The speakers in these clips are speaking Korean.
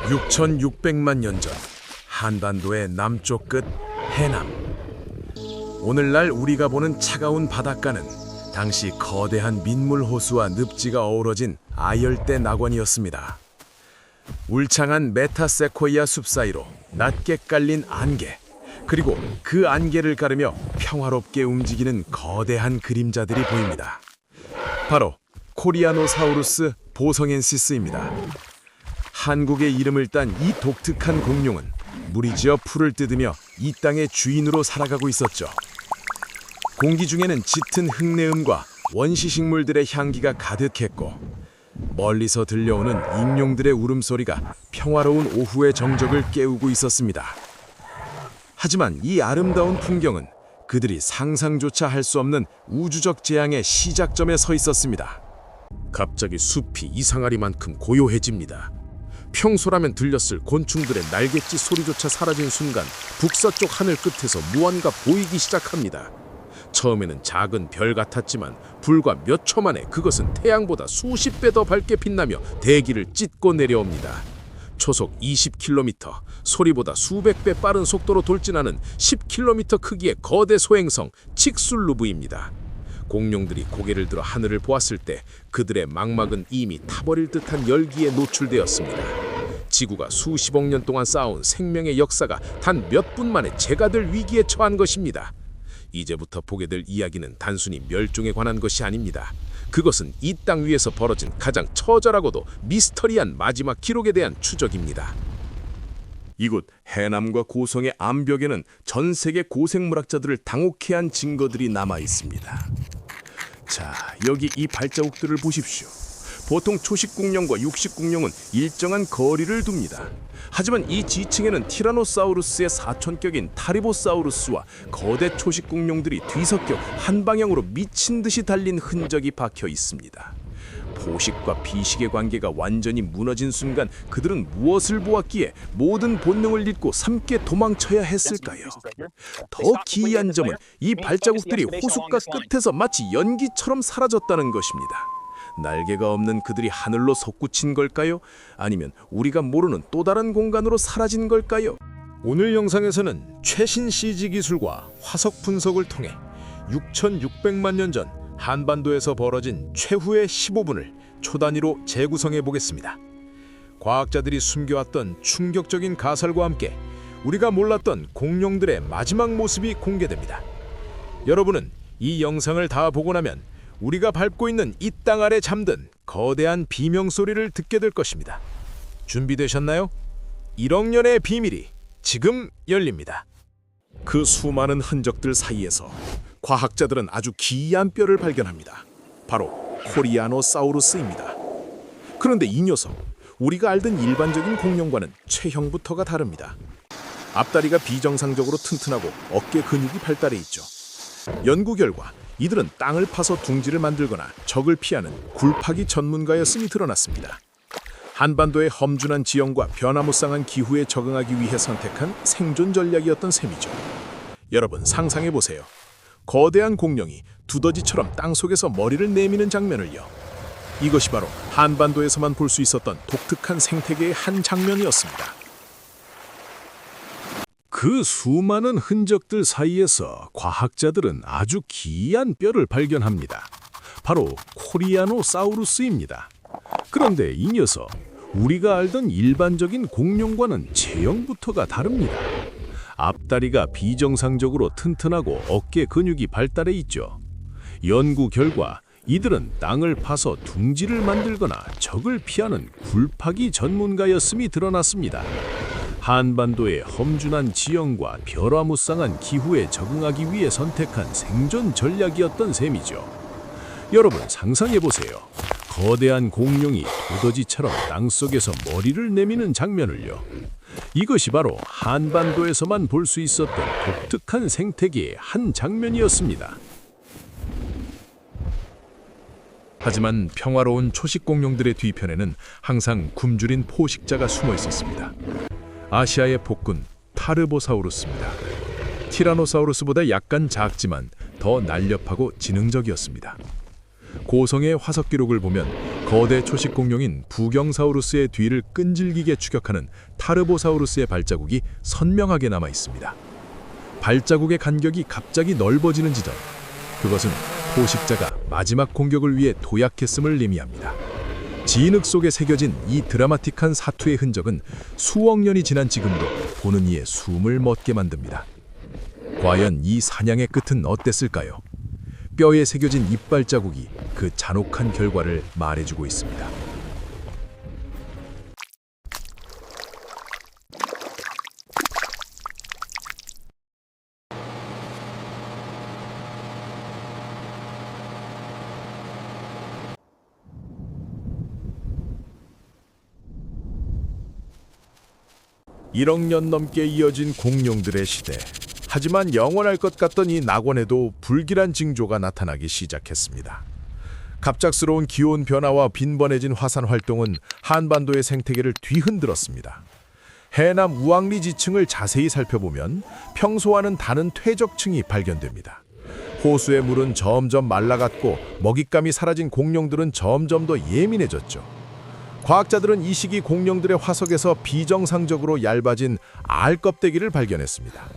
6,600만 년 전 한반도의 남쪽 끝 해남. 오늘날 우리가 보는 차가운 바닷가는 당시 거대한 민물 호수와 늪지가 어우러진 아열대 낙원이었습니다. 울창한 메타세코이아 숲 사이로 낮게 깔린 안개, 그리고 그 안개를 가르며 평화롭게 움직이는 거대한 그림자들이 보입니다. 바로 코리아노사우루스 보성엔시스입니다. 한국의 이름을 딴 이 독특한 공룡은 무리지어 풀을 뜯으며 이 땅의 주인으로 살아가고 있었죠. 공기 중에는 짙은 흙내음과 원시식물들의 향기가 가득했고, 멀리서 들려오는 익룡들의 울음소리가 평화로운 오후의 정적을 깨우고 있었습니다. 하지만 이 아름다운 풍경은 그들이 상상조차 할 수 없는 우주적 재앙의 시작점에 서 있었습니다. 갑자기 숲이 이상하리만큼 고요해집니다. 평소라면 들렸을 곤충들의 날갯짓 소리조차 사라진 순간 북서쪽 하늘 끝에서 무언가 보이기 시작합니다. 처음에는 작은 별 같았지만 불과 몇 초 만에 그것은 태양보다 수십 배 더 밝게 빛나며 대기를 찢고 내려옵니다. 초속 20km, 소리보다 수백 배 빠른 속도로 돌진하는 10km 크기의 거대 소행성 칙술루브입니다. 공룡들이 고개를 들어 하늘을 보았을 때 그들의 망막은 이미 타버릴 듯한 열기에 노출되었습니다. 지구가 수십억 년 동안 쌓아온 생명의 역사가 단 몇 분 만에 재가될 위기에 처한 것입니다. 이제부터 보게 될 이야기는 단순히 멸종에 관한 것이 아닙니다. 그것은 이 땅 위에서 벌어진 가장 처절하고도 미스터리한 마지막 기록에 대한 추적입니다. 이곳 해남과 고성의 암벽에는 전 세계 고생물학자들을 당혹해 한 증거들이 남아 있습니다. 자, 여기 이 발자국들을 보십시오. 보통 초식공룡과 육식공룡은 일정한 거리를 둡니다. 하지만 이 지층에는 티라노사우루스의 사촌격인 타리보사우루스와 거대 초식공룡들이 뒤섞여 한 방향으로 미친 듯이 달린 흔적이 박혀 있습니다. 포식과 비식의 관계가 완전히 무너진 순간 그들은 무엇을 보았기에 모든 본능을 잃고 함께 도망쳐야 했을까요? 더 기이한 점은 이 발자국들이 호숫가 끝에서 마치 연기처럼 사라졌다는 것입니다. 날개가 없는 그들이 하늘로 솟구친 걸까요? 아니면 우리가 모르는 또 다른 공간으로 사라진 걸까요? 오늘 영상에서는 최신 CG 기술과 화석 분석을 통해 6,600만 년 전 한반도에서 벌어진 최후의 15분을 초단위로 재구성해 보겠습니다. 과학자들이 숨겨왔던 충격적인 가설과 함께 우리가 몰랐던 공룡들의 마지막 모습이 공개됩니다. 여러분은 이 영상을 다 보고 나면 우리가 밟고 있는 이 땅 아래 잠든 거대한 비명 소리를 듣게 될 것입니다. 준비되셨나요? 1억 년의 비밀이 지금 열립니다. 그 수많은 흔적들 사이에서 과학자들은 아주 기이한 뼈를 발견합니다. 바로 코리아노사우루스입니다. 그런데 이 녀석, 우리가 알던 일반적인 공룡과는 체형부터가 다릅니다. 앞다리가 비정상적으로 튼튼하고 어깨 근육이 발달해 있죠. 연구 결과 이들은 땅을 파서 둥지를 만들거나 적을 피하는 굴파기 전문가였음이 드러났습니다. 한반도의 험준한 지형과 변화무쌍한 기후에 적응하기 위해 선택한 생존 전략이었던 셈이죠. 여러분 상상해보세요. 거대한 공룡이 두더지처럼 땅속에서 머리를 내미는 장면을요. 이것이 바로 한반도에서만 볼 수 있었던 독특한 생태계의 한 장면이었습니다. 그 수많은 흔적들 사이에서 과학자들은 아주 기이한 뼈를 발견합니다. 바로 코리아노사우루스입니다. 그런데 이 녀석, 우리가 알던 일반적인 공룡과는 체형부터가 다릅니다. 앞다리가 비정상적으로 튼튼하고 어깨 근육이 발달해 있죠. 연구 결과 이들은 땅을 파서 둥지를 만들거나 적을 피하는 굴파기 전문가였음이 드러났습니다. 한반도의 험준한 지형과 변화무쌍한 기후에 적응하기 위해 선택한 생존 전략이었던 셈이죠. 여러분 상상해보세요. 거대한 공룡이 두더지처럼 땅속에서 머리를 내미는 장면을요. 이것이 바로 한반도에서만 볼 수 있었던 독특한 생태계의 한 장면이었습니다. 하지만 평화로운 초식공룡들의 뒤편에는 항상 굶주린 포식자가 숨어 있었습니다. 아시아의 복근 타르보사우루스입니다. 티라노사우루스보다 약간 작지만 더 날렵하고 지능적이었습니다. 고성의 화석 기록을 보면 거대 초식 공룡인 부경사우루스의 뒤를 끈질기게 추격하는 타르보사우루스의 발자국이 선명하게 남아 있습니다. 발자국의 간격이 갑자기 넓어지는 지점, 그것은 포식자가 마지막 공격을 위해 도약했음을 의미합니다. 진흙 속에 새겨진 이 드라마틱한 사투의 흔적은 수억 년이 지난 지금도 보는 이의 숨을 멎게 만듭니다. 과연 이 사냥의 끝은 어땠을까요? 뼈에 새겨진 이빨 자국이 그 잔혹한 결과를 말해주고 있습니다. 일억 년 넘게 이어진 공룡들의 시대. 하지만 영원할 것 같던 이 낙원에도 불길한 징조가 나타나기 시작했습니다. 갑작스러운 기온 변화와 빈번해진 화산 활동은 한반도의 생태계를 뒤흔들었습니다. 해남 우왕리 지층을 자세히 살펴보면 평소와는 다른 퇴적층이 발견됩니다. 호수의 물은 점점 말라갔고 먹잇감이 사라진 공룡들은 점점 더 예민해졌죠. 과학자들은 이 시기 공룡들의 화석에서 비정상적으로 얇아진 알 껍데기를 발견했습니다.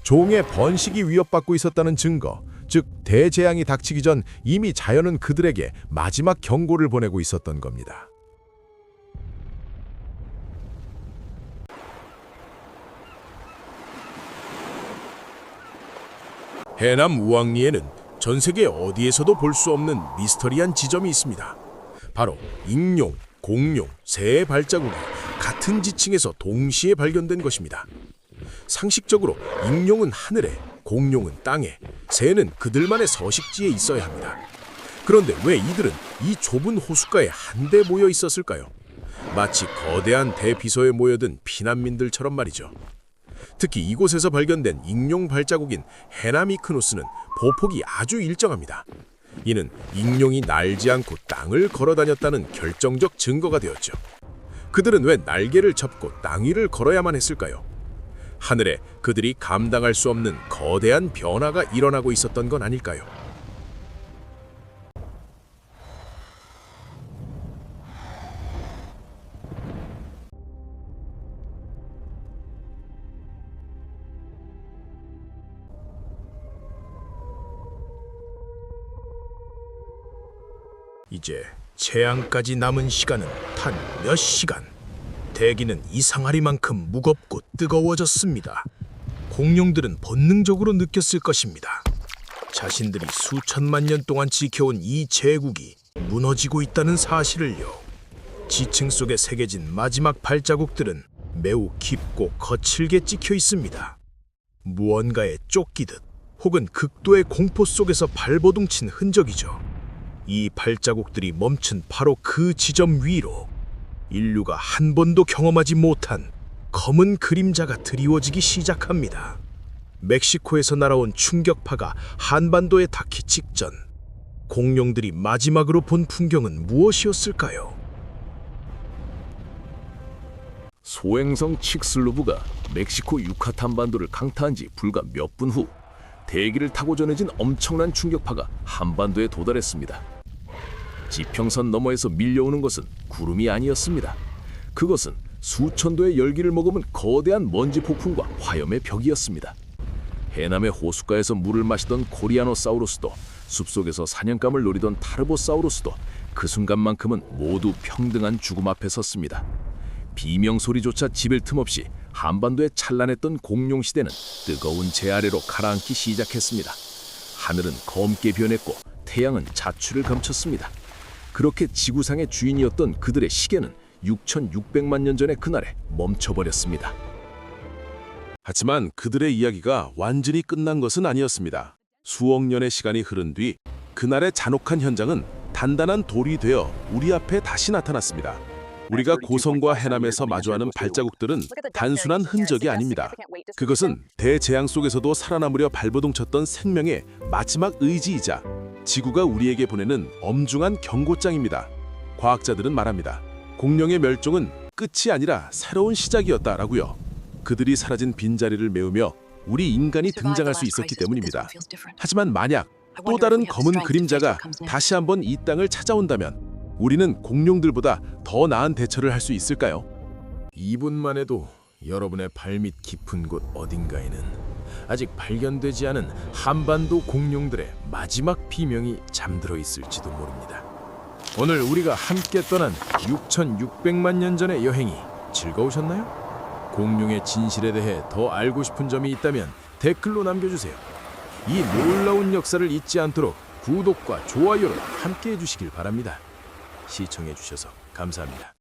종의 번식이 위협받고 있었다는 증거, 즉 대재앙이 닥치기 전 이미 자연은 그들에게 마지막 경고를 보내고 있었던 겁니다. 해남 우왕리에는 전 세계 어디에서도 볼 수 없는 미스터리한 지점이 있습니다. 바로 익룡, 공룡, 새의 발자국이 같은 지층에서 동시에 발견된 것입니다. 상식적으로 익룡은 하늘에, 공룡은 땅에, 새는 그들만의 서식지에 있어야 합니다. 그런데 왜 이들은 이 좁은 호숫가에 한데 모여 있었을까요? 마치 거대한 대피소에 모여든 피난민들처럼 말이죠. 특히 이곳에서 발견된 익룡 발자국인 헤나미크노스는 보폭이 아주 일정합니다. 이는 익룡이 날지 않고 땅을 걸어 다녔다는 결정적 증거가 되었죠. 그들은 왜 날개를 접고 땅 위를 걸어야만 했을까요? 하늘에 그들이 감당할 수 없는 거대한 변화가 일어나고 있었던 건 아닐까요? 이제 재앙까지 남은 시간은 단 몇 시간. 대기는 이상하리만큼 무겁고 뜨거워졌습니다. 공룡들은 본능적으로 느꼈을 것입니다. 자신들이 수천만 년 동안 지켜온 이 제국이 무너지고 있다는 사실을요. 지층 속에 새겨진 마지막 발자국들은 매우 깊고 거칠게 찍혀 있습니다. 무언가에 쫓기듯 혹은 극도의 공포 속에서 발버둥친 흔적이죠. 이 발자국들이 멈춘 바로 그 지점 위로 인류가 한 번도 경험하지 못한 검은 그림자가 드리워지기 시작합니다. 멕시코에서 날아온 충격파가 한반도에 닿기 직전 공룡들이 마지막으로 본 풍경은 무엇이었을까요? 소행성 칙슬루브가 멕시코 유카탄 반도를 강타한 지 불과 몇 분 후 대기를 타고 전해진 엄청난 충격파가 한반도에 도달했습니다. 지평선 너머에서 밀려오는 것은 구름이 아니었습니다. 그것은 수천 도의 열기를 머금은 거대한 먼지 폭풍과 화염의 벽이었습니다. 해남의 호숫가에서 물을 마시던 코리아노사우루스도 숲속에서 사냥감을 노리던 타르보사우루스도 그 순간만큼은 모두 평등한 죽음 앞에 섰습니다. 비명소리조차 지별 틈 없이 한반도에 찬란했던 공룡시대는 뜨거운 재 아래로 가라앉기 시작했습니다. 하늘은 검게 변했고 태양은 자취를 감췄습니다. 그렇게 지구상의 주인이었던 그들의 시계는 6,600만 년 전의 그날에 멈춰버렸습니다. 하지만 그들의 이야기가 완전히 끝난 것은 아니었습니다. 수억 년의 시간이 흐른 뒤 그날의 잔혹한 현장은 단단한 돌이 되어 우리 앞에 다시 나타났습니다. 우리가 고성과 해남에서 마주하는 발자국들은 단순한 흔적이 아닙니다. 그것은 대재앙 속에서도 살아남으려 발버둥쳤던 생명의 마지막 의지이자 지구가 우리에게 보내는 엄중한 경고장입니다. 과학자들은 말합니다. 공룡의 멸종은 끝이 아니라 새로운 시작이었다라고요. 그들이 사라진 빈자리를 메우며 우리 인간이 등장할 수 있었기 때문입니다. 하지만 만약 또 다른 검은 그림자가 다시 한번 이 땅을 찾아온다면 우리는 공룡들보다 더 나은 대처를 할 수 있을까요? 2분만 해도 여러분의 발밑 깊은 곳 어딘가에는 아직 발견되지 않은 한반도 공룡들의 마지막 비명이 잠들어 있을지도 모릅니다. 오늘 우리가 함께 떠난 6,600만 년 전의 여행이 즐거우셨나요? 공룡의 진실에 대해 더 알고 싶은 점이 있다면 댓글로 남겨주세요. 이 놀라운 역사를 잊지 않도록 구독과 좋아요를 함께 해주시길 바랍니다. 시청해주셔서 감사합니다.